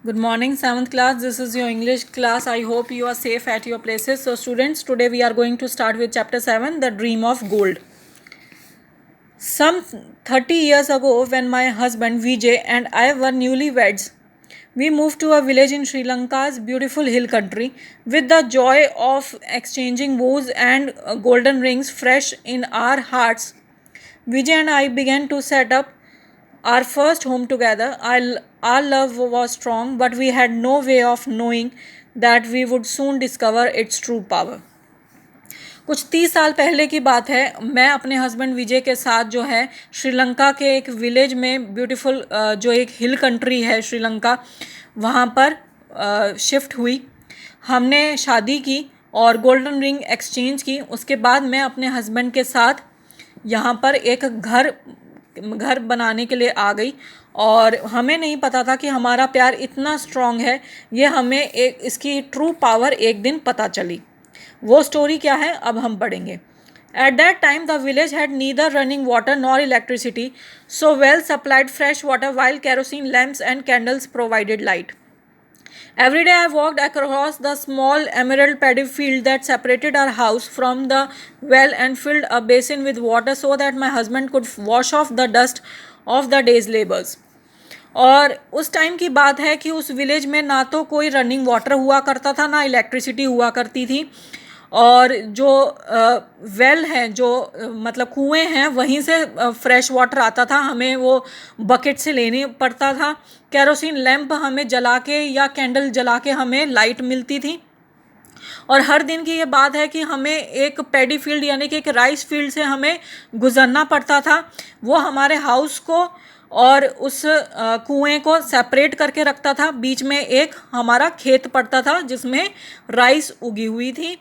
Good morning, 7th class. This is your English class. I hope you are safe at your places. So, students, today we are going to start with chapter 7, The Dream of Gold. Some 30 years ago, when my husband Vijay and I were newlyweds, we moved to a village in Sri Lanka's beautiful hill country with the joy of exchanging vows and golden rings fresh in our hearts. Vijay and I began to set up our first home together. Our love was strong, but we had no way of knowing that we would soon discover its true power. कुछ 30 साल पहले की बात है. मैं अपने husband विजय के साथ जो है श्रीलंका के एक विलेज में ब्यूटीफुल जो एक हिल कंट्री है श्रीलंका, वहाँ पर शिफ्ट हुई. हमने शादी की और गोल्डन रिंग एक्सचेंज की. उसके बाद मैं अपने हस्बैंड के साथ यहाँ पर एक घर बनाने के लिए आ गई और हमें नहीं पता था कि हमारा प्यार इतना स्ट्रॉन्ग है. ये हमें इसकी ट्रू पावर एक दिन पता चली. वो स्टोरी क्या है अब हम पढ़ेंगे. At that time the village had neither running water nor electricity, so wells supplied fresh water while kerosene lamps and candles provided light. Every day I walked across the small emerald paddy field that separated our house from the well and filled a basin with water so that my husband could wash off the dust of the day's labors. और उस time की बात है कि उस village में ना तो कोई रनिंग वाटर हुआ करता था, ना इलेक्ट्रिसिटी हुआ करती थी. और जो वेल हैं, जो मतलब कुएं हैं, वहीं से फ्रेश वाटर आता था. हमें वो बकेट से लेने पड़ता था. केरोसिन लैंप हमें जला के या कैंडल जला के हमें लाइट मिलती थी. और हर दिन की ये बात है कि हमें एक पैडी फील्ड यानी कि एक राइस फील्ड से हमें गुजरना पड़ता था. वो हमारे हाउस को और उस कुएं को सेपरेट करके रखता था. बीच में एक हमारा खेत पड़ता था जिसमें राइस उगी हुई थी.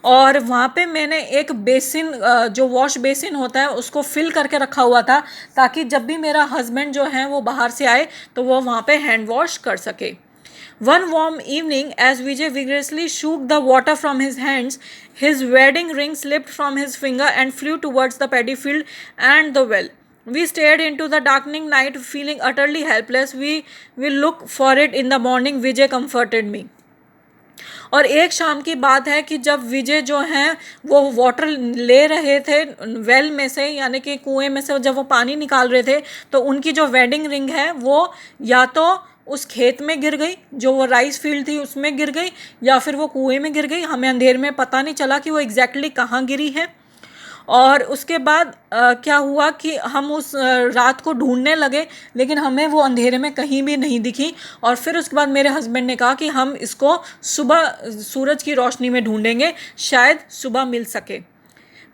और वहाँ पे मैंने एक बेसिन, जो वॉश बेसिन होता है, उसको फिल करके रखा हुआ था ताकि जब भी मेरा हस्बैंड जो है वो बाहर से आए तो वो वहाँ पे हैंड वॉश कर सके. One warm evening, as Vijay vigorously shook the water from his hands, his wedding ring slipped from his finger and flew towards the paddy field and the well. We stared into the darkening night, feeling utterly helpless. We will look for it in the morning, Vijay comforted me. और एक शाम की बात है कि जब विजय जो हैं वो वाटर ले रहे थे वेल में से, यानी कि कुएं में से जब वो पानी निकाल रहे थे, तो उनकी जो वेडिंग रिंग है वो या तो उस खेत में गिर गई, जो वो राइस फील्ड थी उसमें गिर गई, या फिर वो कुएं में गिर गई. हमें अंधेर में पता नहीं चला कि वो एग्जैक्टली कहाँ गिरी है. और उसके बाद क्या हुआ कि हम उस रात को ढूंढने लगे, लेकिन हमें वो अंधेरे में कहीं भी नहीं दिखी. और फिर उसके बाद मेरे हस्बैंड ने कहा कि हम इसको सुबह सूरज की रोशनी में ढूंढेंगे, शायद सुबह मिल सके.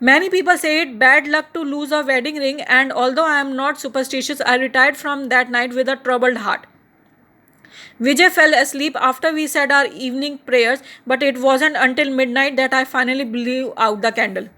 Many people say it bad luck to lose a wedding ring, and although I am not superstitious, I retired from that night with a troubled heart. Vijay fell asleep after we said our evening prayers, but it wasn't until midnight that I finally blew out the candle.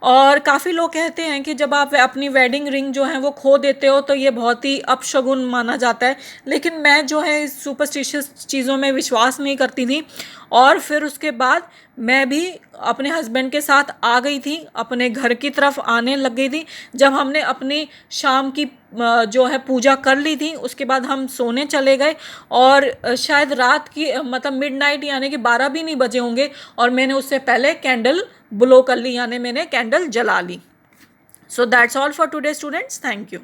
और काफ़ी लोग कहते हैं कि जब आप अपनी wedding ring जो है वो खो देते हो तो ये बहुत ही अपशगुन माना जाता है. लेकिन मैं जो है इस सुपरस्टिशियस चीज़ों में विश्वास नहीं करती थी. और फिर उसके बाद मैं भी अपने हस्बैंड के साथ आ गई थी, अपने घर की तरफ आने लग गई थी. जब हमने अपनी शाम की जो है पूजा कर ली थी, उसके बाद हम सोने चले गए. और शायद रात की मतलब मिडनाइट यानी कि 12 भी नहीं बजे होंगे, और मैंने उससे पहले कैंडल ब्लो कर ली, यानी मैंने कैंडल जला ली. So that's all for today students. Thank you.